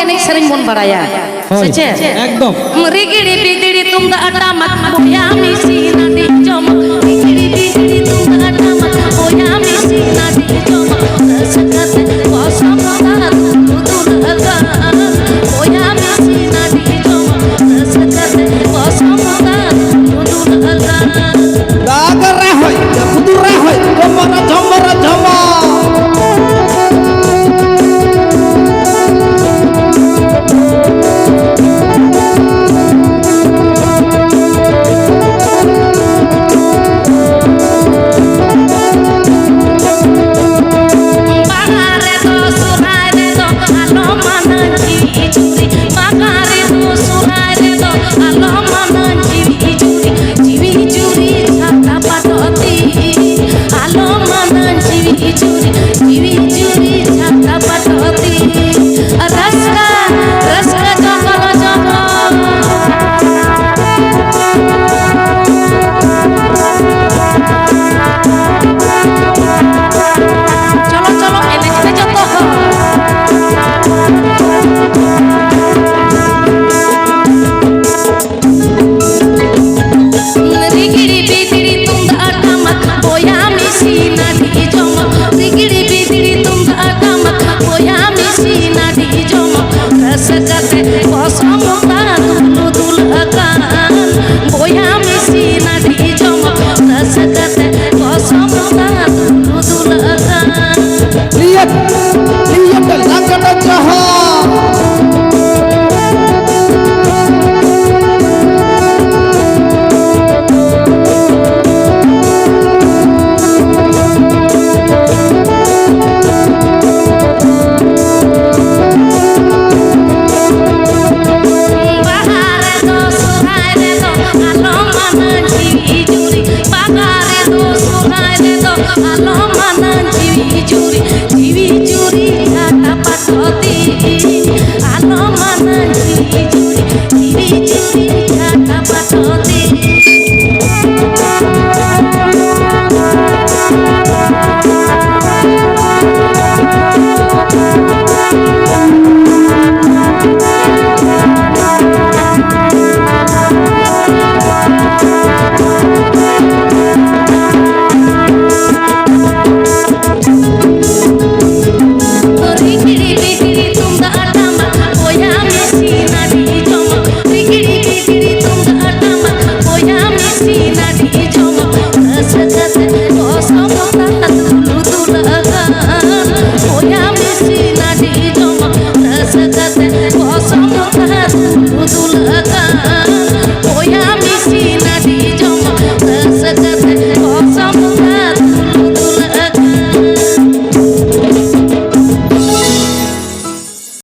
एनेज सेरेन बन बाराया सचे एकदम रिगिड़ी बिगिड़ी तुम दा टामक बोया मिसी नाडी जम रिगिड़ी बिगिड़ी तुम दा टामक बोया मिसी नाडी जम सकत कसम दा दूर लगा बोया मिसी नाडी जम सकत कसम दा दूर लगा दागर रे होय खुदुर रे होय झमरा झमरा झमा बोया मिसी नाडी जम सकत